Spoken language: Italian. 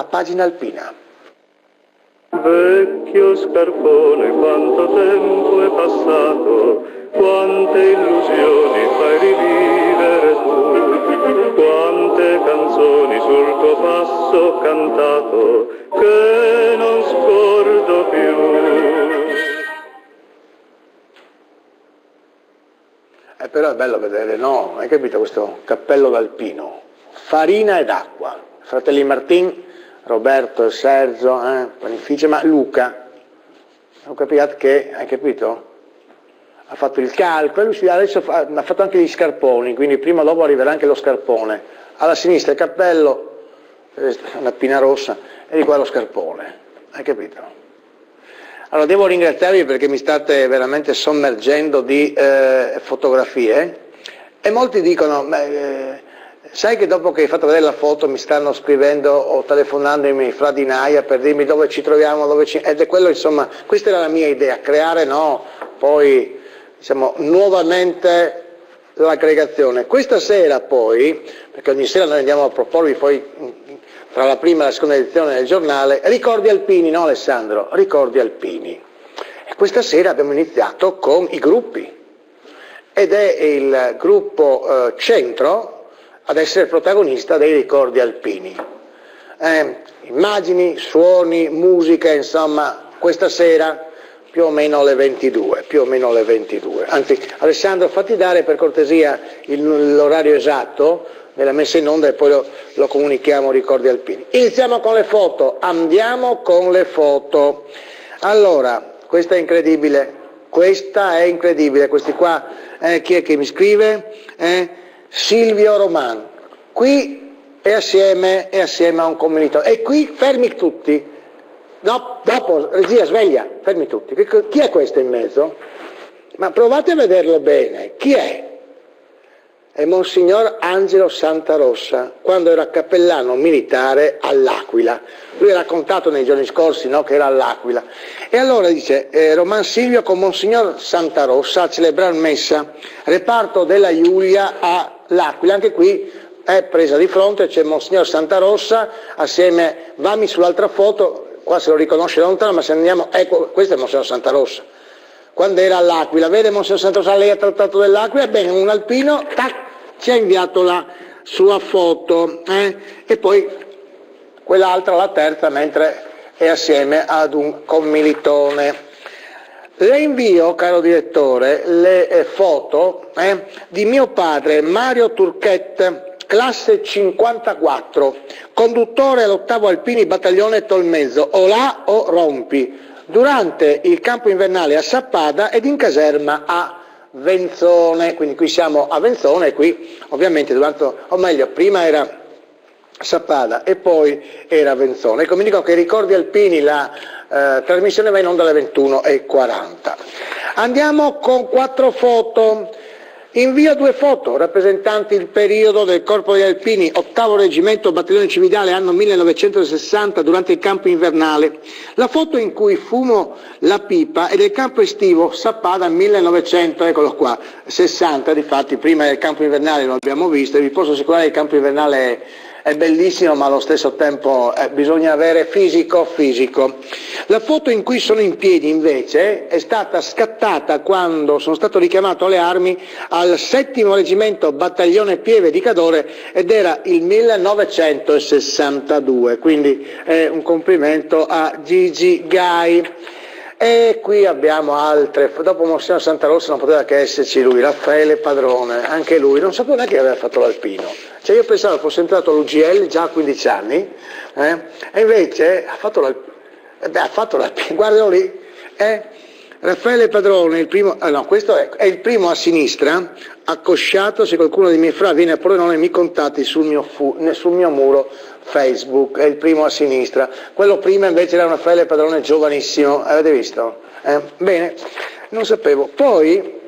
la pagina alpina. Vecchio scarpone, quanto tempo è passato, quante illusioni fai rivivere tu, quante canzoni sul tuo passo cantato che non scordo più. Però è bello vedere, no? Hai capito questo cappello d'alpino? Farina ed acqua. Fratelli Martin, Roberto e Sergio, panificio, ma Luca, ho capito che, hai capito? Ha fatto il calcolo, adesso ha fatto anche gli scarponi, quindi prima o dopo arriverà anche lo scarpone. Alla sinistra il cappello, una pinna rossa, e di qua lo scarpone, hai capito? Allora devo ringraziarvi perché mi state veramente sommergendo di fotografie e molti dicono, sai che dopo che hai fatto vedere la foto mi stanno scrivendo o telefonandomi fra di Naia per dirmi dove ci troviamo, ed è quello, insomma, questa era la mia idea, creare poi diciamo nuovamente l'aggregazione. Questa sera poi, perché ogni sera noi andiamo a proporvi poi tra la prima e la seconda edizione del giornale, ricordi alpini, no Alessandro? Ricordi alpini. E questa sera abbiamo iniziato con i gruppi ed è il gruppo Centro ad essere protagonista dei ricordi alpini. Immagini, suoni, musica, insomma, questa sera più o meno alle 22, Anzi, Alessandro, fatti dare per cortesia l'orario esatto della messa in onda e poi lo comunichiamo, ricordi alpini. Iniziamo con le foto, andiamo con le foto. Allora, questa è incredibile, questi qua, chi è che mi scrive? Silvio Roman, qui è assieme a un commilitone, e qui fermi tutti, no, dopo, regia sveglia, fermi tutti, chi è questo in mezzo? Ma provate a vederlo bene, chi è? È Monsignor Angelo Santarossa, quando era cappellano militare all'Aquila. Lui ha raccontato nei giorni scorsi, no, che era all'Aquila. E allora dice, Roman Silvio con Monsignor Santarossa a celebrare messa, reparto della Giulia all'Aquila. Anche qui è presa di fronte, c'è Monsignor Santarossa, assieme, vammi sull'altra foto, qua se lo riconosce da lontano, ma se andiamo, ecco, questo è Monsignor Santarossa. Quando era all'Aquila, vede Monsignor Santarossa, lei ha trattato dell'Aquila, bene, un alpino, tac, ci ha inviato la sua foto, e poi quell'altra, la terza, mentre è assieme ad un commilitone. Le invio, caro direttore, le foto di mio padre Mario Turchet, classe 54, conduttore all'8° Alpini Battaglione Tolmezzo, o là o rompi, durante il campo invernale a Sappada ed in caserma a Venzone. Quindi qui siamo a Venzone e qui ovviamente prima era Sappada e poi era Venzone. Ecco, mi dicono che ricordi alpini, la trasmissione va in onda alle 21:40. Andiamo con 4 foto. Invio 2 foto rappresentanti il periodo del Corpo degli Alpini, 8° Reggimento Battaglione Cividale, anno 1960, durante il campo invernale. La foto in cui fumo la pipa è del campo estivo Sappada 1900, eccolo qua, 60, difatti prima del campo invernale lo abbiamo visto, e vi posso assicurare che il campo invernale è bellissimo, ma allo stesso tempo bisogna avere fisico. La foto in cui sono in piedi invece è stata scattata quando sono stato richiamato alle armi al 7° Reggimento Battaglione Pieve di Cadore ed era il 1962, quindi un complimento a Gigi Gai. E qui abbiamo altre, dopo Monsignor Santarossa non poteva che esserci lui, Raffaele Padrone, anche lui, non sapevo neanche che aveva fatto l'alpino, cioè io pensavo fosse entrato all'UGL già a 15 anni, e invece ha fatto l'alpino, guardalo lì, Raffaele Padrone, il primo, questo è il primo a sinistra, accosciato, se qualcuno dei miei fra viene a Pordenone mi contatti sul mio muro Facebook, è il primo a sinistra, quello prima invece era un Raffaele Padrone giovanissimo, avete visto? Bene, non sapevo. Poi